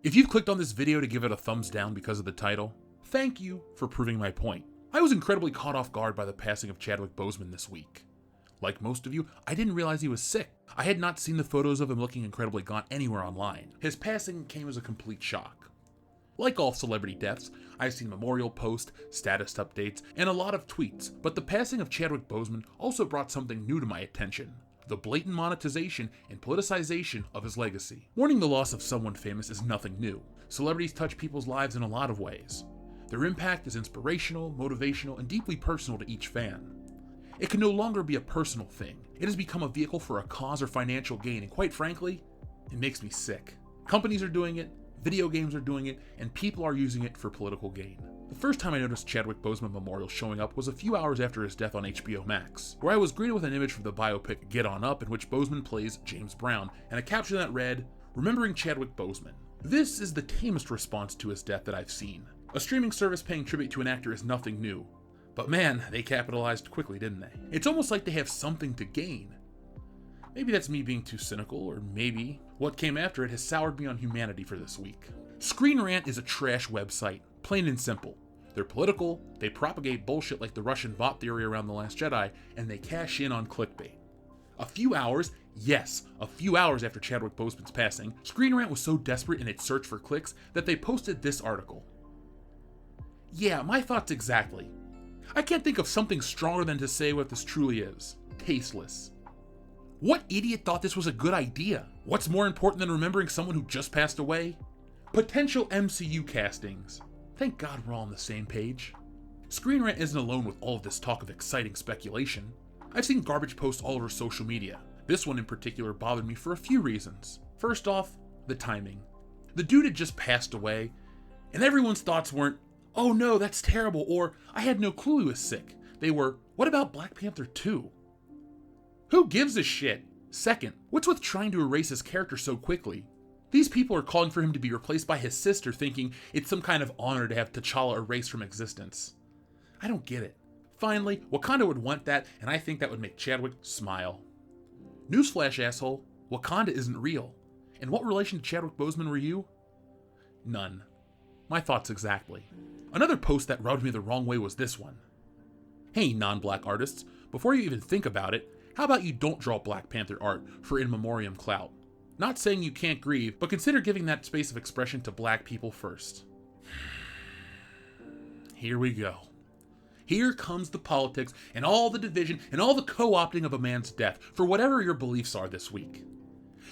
If you've clicked on this video to give it a thumbs down because of the title, thank you for proving my point. I was incredibly caught off guard by the passing of Chadwick Boseman this week. Like most of you, I didn't realize he was sick. I had not seen the photos of him looking incredibly gaunt anywhere online. His passing came as a complete shock. Like all celebrity deaths, I've seen memorial posts, status updates, and a lot of tweets, but the passing of Chadwick Boseman also brought something new to my attention: the blatant monetization and politicization of his legacy. Mourning the loss of someone famous is nothing new. Celebrities touch people's lives in a lot of ways. Their impact is inspirational, motivational, and deeply personal to each fan. It can no longer be a personal thing. It has become a vehicle for a cause or financial gain, and quite frankly, it makes me sick. Companies are doing it, video games are doing it, and people are using it for political gain. The first time I noticed Chadwick Boseman Memorial showing up was a few hours after his death on HBO Max, where I was greeted with an image from the biopic Get On Up, in which Boseman plays James Brown, and a caption that read, "Remembering Chadwick Boseman." This is the tamest response to his death that I've seen. A streaming service paying tribute to an actor is nothing new. But man, they capitalized quickly, didn't they? It's almost like they have something to gain. Maybe that's me being too cynical, or maybe what came after it has soured me on humanity for this week. Screen Rant is a trash website, plain and simple. They're political, they propagate bullshit like the Russian bot theory around The Last Jedi, and they cash in on clickbait. A few hours after Chadwick Boseman's passing, Screen Rant was so desperate in its search for clicks that they posted this article. Yeah, my thoughts exactly. I can't think of something stronger than to say what this truly is. Tasteless. What idiot thought this was a good idea? What's more important than remembering someone who just passed away? Potential MCU castings. Thank God we're all on the same page. Screen Rant isn't alone with all of this talk of exciting speculation. I've seen garbage posts all over social media. This one in particular bothered me for a few reasons. First off, the timing. The dude had just passed away, and everyone's thoughts weren't, "Oh no, that's terrible," or "I had no clue he was sick." They were, "What about Black Panther 2? Who gives a shit?" Second, what's with trying to erase his character so quickly? These people are calling for him to be replaced by his sister, thinking it's some kind of honor to have T'Challa erased from existence. I don't get it. Finally, Wakanda would want that, and I think that would make Chadwick smile. Newsflash, asshole, Wakanda isn't real. And what relation to Chadwick Boseman were you? None. My thoughts exactly. Another post that rubbed me the wrong way was this one. Hey, non-black artists, before you even think about it, how about you don't draw Black Panther art for in memoriam clout? Not saying you can't grieve, but consider giving that space of expression to black people first. Here we go. Here comes the politics and all the division and all the co-opting of a man's death for whatever your beliefs are this week.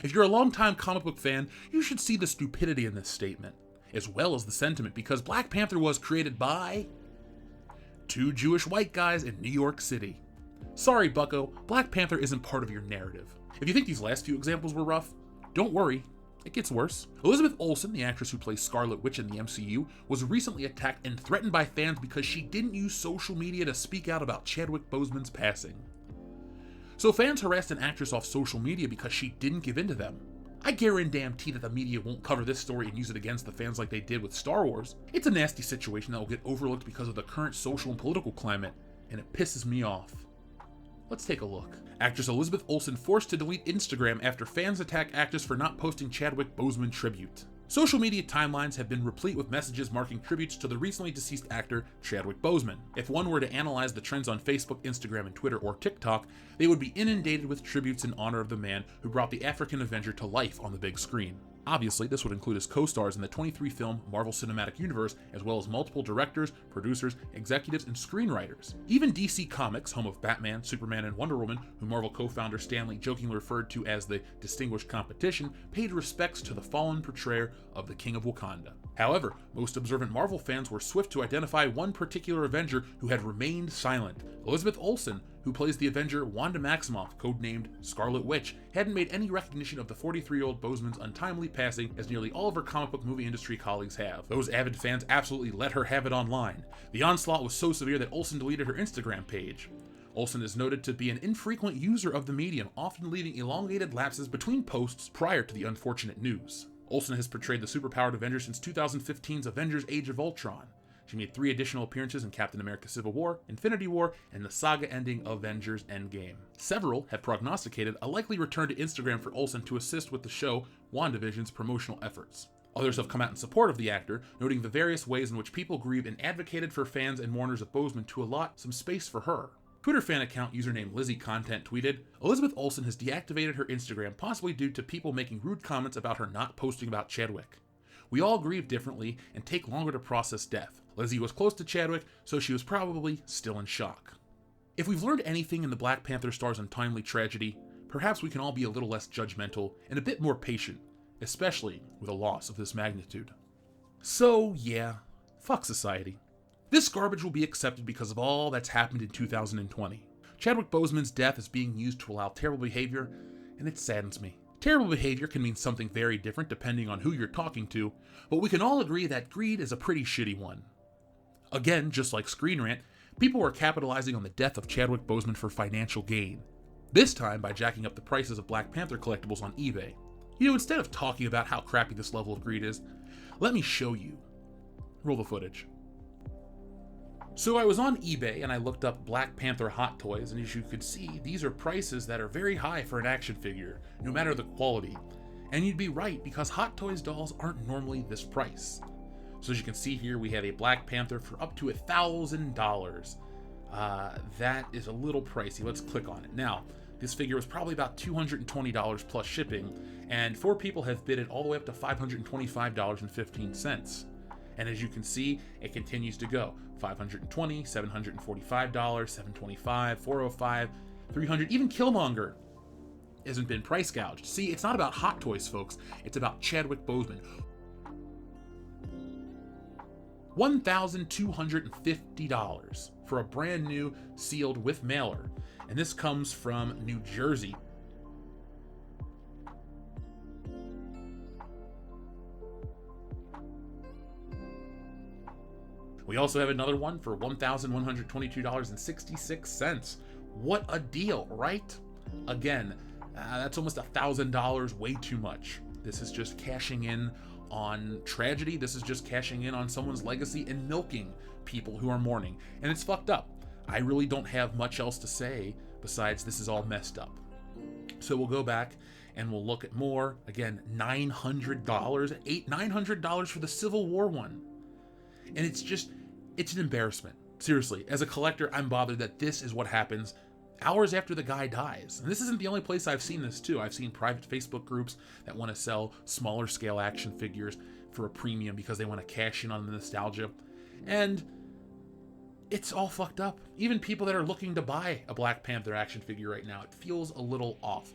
If you're a longtime comic book fan, you should see the stupidity in this statement, as well as the sentiment, because Black Panther was created by two Jewish white guys in New York City. Sorry, bucko, Black Panther isn't part of your narrative. If you think these last few examples were rough, don't worry, it gets worse. Elizabeth Olsen, the actress who plays Scarlet Witch in the MCU, was recently attacked and threatened by fans because she didn't use social media to speak out about Chadwick Boseman's passing. So fans harassed an actress off social media because she didn't give in to them. I guarantee that the media won't cover this story and use it against the fans like they did with Star Wars. It's a nasty situation that will get overlooked because of the current social and political climate, and it pisses me off. Let's take a look. Actress Elizabeth Olsen forced to delete Instagram after fans attack actress for not posting Chadwick Boseman tribute. Social media timelines have been replete with messages marking tributes to the recently deceased actor Chadwick Boseman. If one were to analyze the trends on Facebook, Instagram, and Twitter or TikTok, they would be inundated with tributes in honor of the man who brought the African Avenger to life on the big screen. Obviously, this would include his co-stars in the 23-film Marvel Cinematic Universe, as well as multiple directors, producers, executives, and screenwriters. Even DC Comics, home of Batman, Superman, and Wonder Woman, who Marvel co-founder Stan Lee jokingly referred to as the Distinguished Competition, paid respects to the fallen portrayer of the King of Wakanda. However, most observant Marvel fans were swift to identify one particular Avenger who had remained silent. Elizabeth Olsen, who plays the Avenger Wanda Maximoff, codenamed Scarlet Witch, hadn't made any recognition of the 43-year-old Boseman's untimely passing as nearly all of her comic book movie industry colleagues have. Those avid fans absolutely let her have it online. The onslaught was so severe that Olsen deleted her Instagram page. Olsen is noted to be an infrequent user of the medium, often leaving elongated lapses between posts prior to the unfortunate news. Olsen has portrayed the superpowered Avenger since 2015's Avengers Age of Ultron. She made 3 additional appearances in Captain America Civil War, Infinity War, and the saga-ending Avengers Endgame. Several have prognosticated a likely return to Instagram for Olsen to assist with the show WandaVision's promotional efforts. Others have come out in support of the actor, noting the various ways in which people grieve and advocated for fans and mourners of Boseman to allot some space for her. Twitter fan account username LizzieContent tweeted, Elizabeth Olsen has deactivated her Instagram possibly due to people making rude comments about her not posting about Chadwick. We all grieve differently and take longer to process death. Lizzie was close to Chadwick, so she was probably still in shock. If we've learned anything in the Black Panther star's untimely tragedy, perhaps we can all be a little less judgmental and a bit more patient, especially with a loss of this magnitude. So yeah, fuck society. This garbage will be accepted because of all that's happened in 2020. Chadwick Boseman's death is being used to allow terrible behavior, and it saddens me. Terrible behavior can mean something very different depending on who you're talking to, but we can all agree that greed is a pretty shitty one. Again, just like Screen Rant, people are capitalizing on the death of Chadwick Boseman for financial gain. This time by jacking up the prices of Black Panther collectibles on eBay. You know, instead of talking about how crappy this level of greed is, let me show you. Roll the footage. So I was on eBay and I looked up Black Panther hot toys, and as you could see, these are prices that are very high for an action figure, no matter the quality. And you'd be right, because Hot Toys dolls aren't normally this price. So as you can see here, we have a Black Panther for up to $1,000. That is a little pricey. Let's click on it. Now, this figure was probably about $220 plus shipping, and 4 people have bid it all the way up to $525.15. And as you can see, it continues to go. $520, $745, $725, $405, $300, even Killmonger hasn't been price gouged. See, it's not about Hot Toys, folks. It's about Chadwick Boseman. $1,250 for a brand new sealed with mailer. And this comes from New Jersey. We also have another one for $1,122.66. What a deal, right? Again, that's almost $1,000, way too much. This is just cashing in on tragedy. This is just cashing in on someone's legacy and milking people who are mourning. And it's fucked up. I really don't have much else to say besides this is all messed up. So we'll go back and we'll look at more. Again, $900, $900 for the Civil War one. And it's an embarrassment. Seriously, as a collector, I'm bothered that this is what happens hours after the guy dies. And this isn't the only place I've seen this too. I've seen private Facebook groups that want to sell smaller scale action figures for a premium because they want to cash in on the nostalgia. And it's all fucked up. Even people that are looking to buy a Black Panther action figure right now, it feels a little off.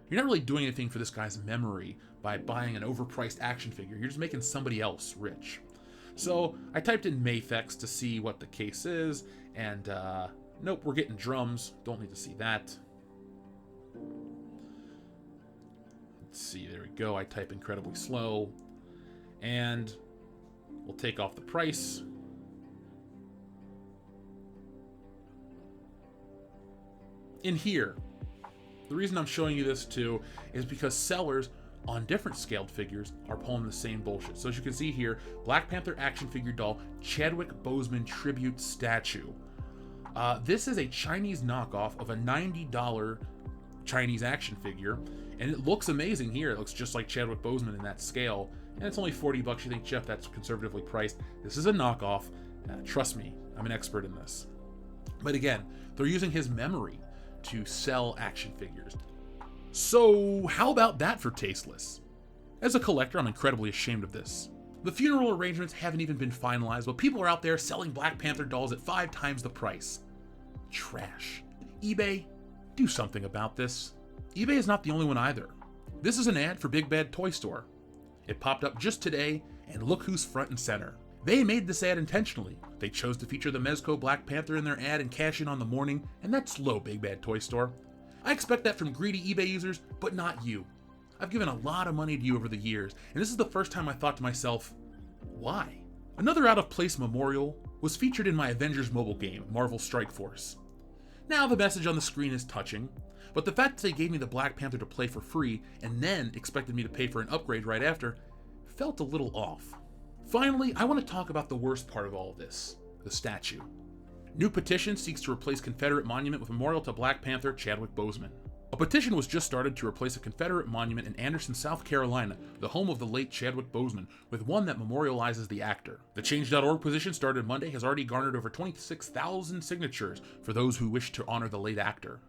You're not really doing anything for this guy's memory by buying an overpriced action figure. You're just making somebody else rich. So I typed in Mayfex to see what the case is, and nope, we're getting drums. Don't need to see that. Let's see, there we go. I type incredibly slow, and we'll take off the price. In here, the reason I'm showing you this too is because sellers on different scaled figures are pulling the same bullshit. So as you can see here, Black Panther action figure doll, Chadwick Boseman tribute statue. This is a Chinese knockoff of a $90 Chinese action figure, and it looks amazing here. It looks just like Chadwick Boseman in that scale, and it's only $40. You think, Jeff, that's conservatively priced? This is a knockoff. Trust me, I'm an expert in this. But again, they're using his memory to sell action figures. So how about that for tasteless? As a collector, I'm incredibly ashamed of this. The funeral arrangements haven't even been finalized, but people are out there selling Black Panther dolls at 5 times the price. Trash. eBay, do something about this. eBay is not the only one either. This is an ad for Big Bad Toy Store. It popped up just today, and look who's front and center. They made this ad intentionally. They chose to feature the Mezco Black Panther in their ad and cash in on the morning, and that's low, Big Bad Toy Store. I expect that from greedy eBay users, but not you. I've given a lot of money to you over the years, and this is the first time I thought to myself, why? Another out-of-place memorial was featured in my Avengers mobile game, Marvel Strike Force. Now, the message on the screen is touching, but the fact that they gave me the Black Panther to play for free and then expected me to pay for an upgrade right after felt a little off. Finally, I want to talk about the worst part of all of this, the statue. New petition seeks to replace Confederate monument with memorial to Black Panther Chadwick Boseman. A petition was just started to replace a Confederate monument in Anderson, South Carolina, the home of the late Chadwick Boseman, with one that memorializes the actor. The Change.org petition started Monday has already garnered over 26,000 signatures for those who wish to honor the late actor.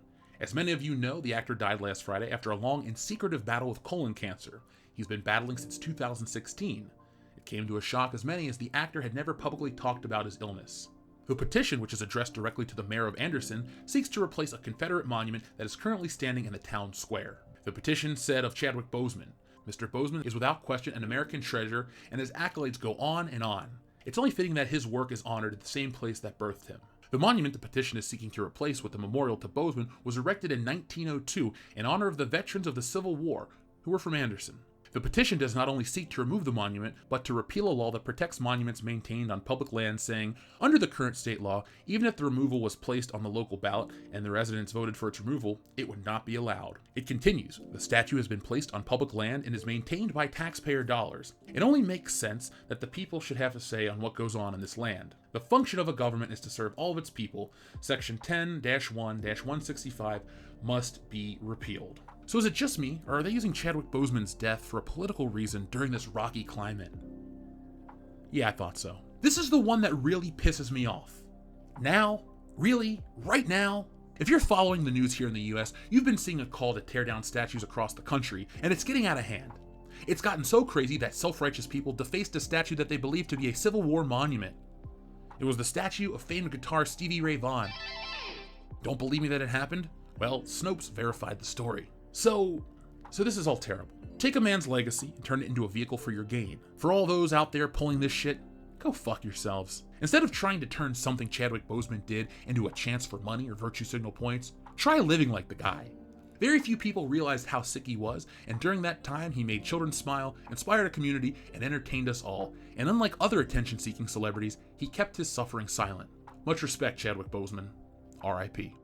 As many of you know, the actor died last Friday after a long and secretive battle with colon cancer. He's been battling since 2016. It came to a shock as many as the actor had never publicly talked about his illness. The petition, which is addressed directly to the mayor of Anderson, seeks to replace a Confederate monument that is currently standing in the town square. The petition said of Chadwick Boseman, "Mr. Boseman is without question an American treasure, and his accolades go on and on. It's only fitting that his work is honored at the same place that birthed him." The monument the petition is seeking to replace with a memorial to Boseman was erected in 1902 in honor of the veterans of the Civil War who were from Anderson. The petition does not only seek to remove the monument, but to repeal a law that protects monuments maintained on public land, saying, under the current state law, even if the removal was placed on the local ballot and the residents voted for its removal, it would not be allowed. It continues, the statue has been placed on public land and is maintained by taxpayer dollars. It only makes sense that the people should have a say on what goes on in this land. The function of a government is to serve all of its people. Section 10-1-165 must be repealed. So is it just me, or are they using Chadwick Boseman's death for a political reason during this rocky climate? Yeah, I thought so. This is the one that really pisses me off. Now? Really? Right now? If you're following the news here in the US, you've been seeing a call to tear down statues across the country, and it's getting out of hand. It's gotten so crazy that self-righteous people defaced a statue that they believe to be a Civil War monument. It was the statue of famed guitarist Stevie Ray Vaughan. Don't believe me that it happened? Well, Snopes verified the story. So this is all terrible. Take a man's legacy and turn it into a vehicle for your gain. For all those out there pulling this shit, go fuck yourselves. Instead of trying to turn something Chadwick Boseman did into a chance for money or virtue signal points, try living like the guy. Very few people realized how sick he was, and during that time he made children smile, inspired a community, and entertained us all. And unlike other attention-seeking celebrities, he kept his suffering silent. Much respect, Chadwick Boseman. R.I.P.